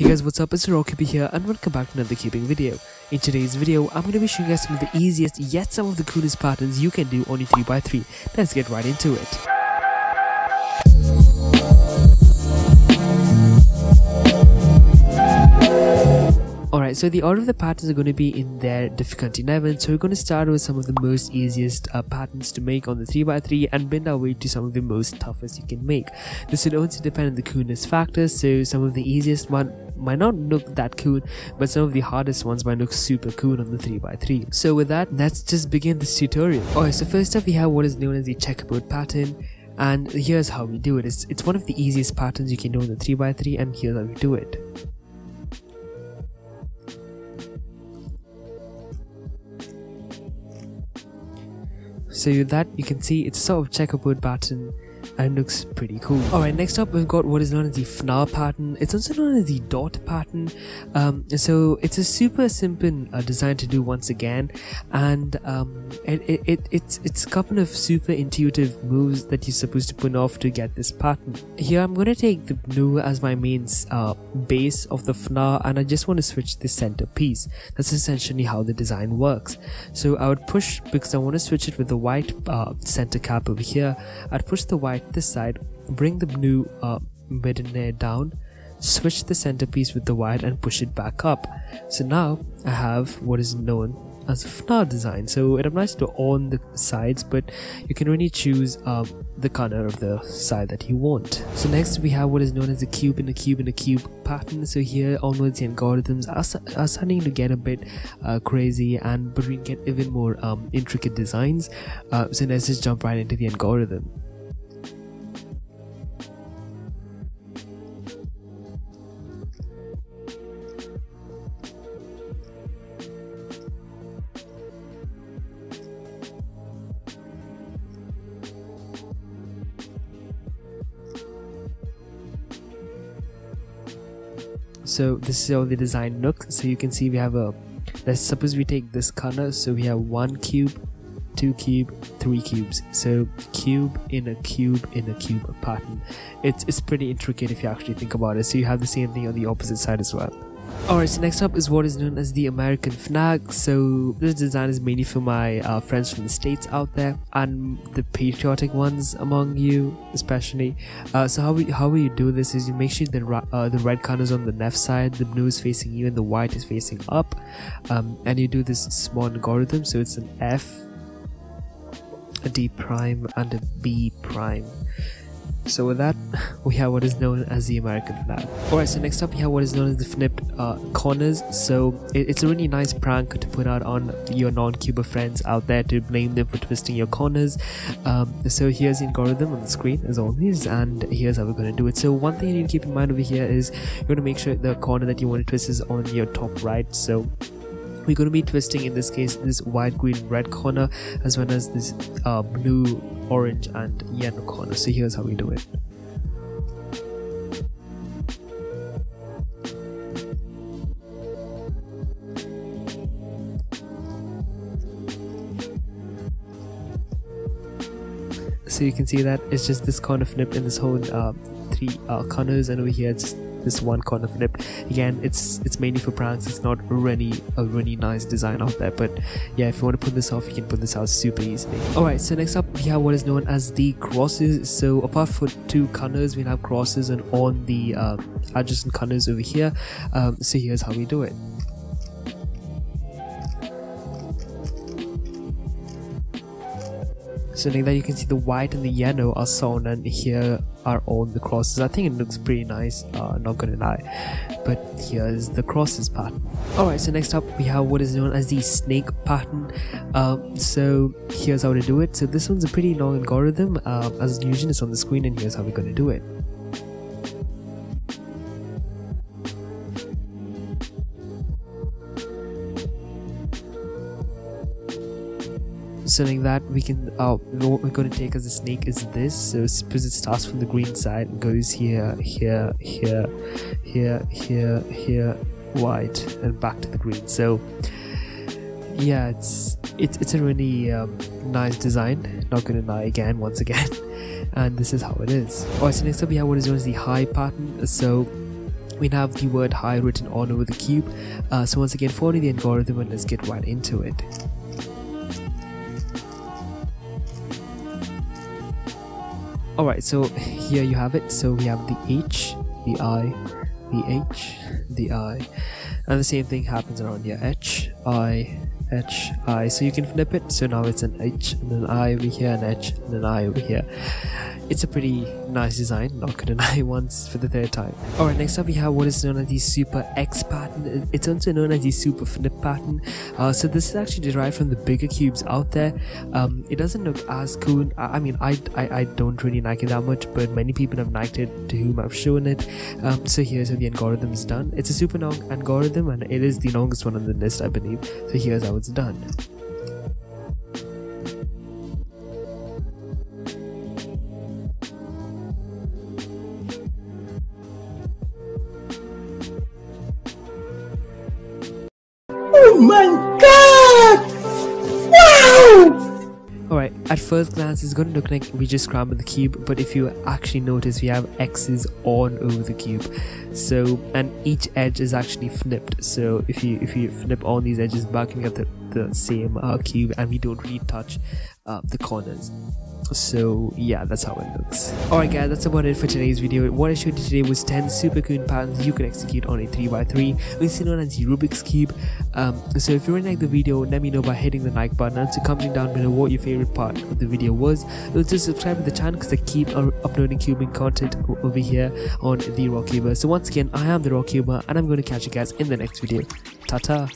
Hey guys, what's up? It's Rockcubey here and welcome back to another cubing video. In today's video, I'm going to be showing you guys some of the easiest yet some of the coolest patterns you can do on your 3x3. Let's get right into it. Alright, so the order of the patterns are going to be in their difficulty level. So we're going to start with some of the most easiest patterns to make on the 3x3 and bend our way to some of the most toughest you can make. This will also depend on the coolness factors, so some of the easiest one might not look that cool, but some of the hardest ones might look super cool on the 3x3. So with that, let's just begin this tutorial. Alright, so first up we have what is known as the checkerboard pattern, and here's how we do it. It's one of the easiest patterns you can do on the 3x3, and here's how we do it. So with that, you can see it's sort of checkerboard pattern and looks pretty cool. Alright, next up we've got what is known as the FNAR pattern. It's also known as the dot pattern. So it's a super simple design to do once again, and it's a couple of super intuitive moves that you're supposed to put off to get this pattern. Here I'm going to take the blue as my main base of the FNAR, and I just want to switch the center piece. That's essentially how the design works. So I would push, because I want to switch it with the white center cap over here, I'd push the white this side, bring the blue mid layer down, switch the centerpiece with the white and push it back up. So now I have what is known as a FNAR design. So it applies to on the sides, but you can only choose the color of the side that you want. So next we have what is known as a cube in a cube in a cube pattern. So here onwards the algorithms are starting to get a bit crazy, but we can get even more intricate designs. So let's just jump right into the algorithm. So this is how the design looks. So you can see we have let's suppose we take this color, so we have 1 cube, 2 cube, 3 cubes. So cube in a cube in a cube pattern. It's pretty intricate if you actually think about it. So you have the same thing on the opposite side as well. Alright, so next up is what is known as the American flag. So this design is mainly for my friends from the States out there and the patriotic ones among you especially. So how we do this is you make sure the red color is on the left side, the blue is facing you and the white is facing up, and you do this small algorithm. So it's an F, a D prime and a B prime. So with that, we have what is known as the American flag. Alright, so next up we have what is known as the flipped corners. So it's a really nice prank to put out on your non-cuber friends out there to blame them for twisting your corners. So here's the algorithm on the screen as always, and here's how we're going to do it. So one thing you need to keep in mind over here is you're going to make sure the corner that you want to twist is on your top right. So we're going to be twisting in this case this white, green, red corner, as well as this blue, orange and yellow corner. So here's how we do it. So you can see that it's just this corner flipped in this whole 3 corners, and over here it's this one corner flip. Again, it's mainly for pranks. It's not really a really nice design out there, but yeah, if you want to put this off, you can put this out super easily. Alright, so next up we have what is known as the crosses. So apart from 2 colors, we'll have crosses and on the adjacent colors over here. So here's how we do it. So like that, you can see the white and the yellow are sewn, and here are all the crosses. I think it looks pretty nice, not gonna lie, but here's the crosses pattern. Alright, so next up we have what is known as the snake pattern. So here's how to do it. So this one's a pretty long algorithm, as usual it's on the screen, and here's how we're gonna do it. So like that, we can what we're going to take as a snake is this. So suppose it starts from the green side and goes here, here, here, here, here, here, white, and back to the green. So yeah, it's a really nice design, not gonna lie, once again. And this is how it is. Alright, so next up we have what is known as the high pattern. So we have the word hi written all over the cube. So once again, follow the algorithm and let's get right into it. Alright, so here you have it. So we have the H, the I, the H, the I, and the same thing happens around here. H, I, H, I. So you can flip it. So now it's an H and an I over here, an H and an I over here. It's a pretty nice design, not gonna lie, once for the third time. Alright, next up we have what is known as the Super X pattern. It's also known as the Super Flip pattern. So this is actually derived from the bigger cubes out there. It doesn't look as cool. I mean, I don't really like it that much, but many people have liked it to whom I've shown it. So here's how the algorithm is done. It's a super long algorithm and it is the longest one on the list, I believe. So here's how it's done. Oh my god! Wow! Alright, at first glance it's going to look like we just scrambled the cube, but if you actually notice, we have X's all over the cube. So, and each edge is actually flipped. So if you flip all these edges back, you get the same cube, and we don't really touch the corners. So yeah, that's how it looks. Alright guys, that's about it for today's video. What I showed you today was 10 super cool patterns you can execute on a 3x3, which is known as the Rubik's Cube. So if you really like the video, let me know by hitting the like button and so commenting down below what your favorite part of the video was. Also subscribe to the channel because I keep uploading cubing content over here on the Rockcuber. So once again, I am the Rockcuber and I'm going to catch you guys in the next video. Ta-ta!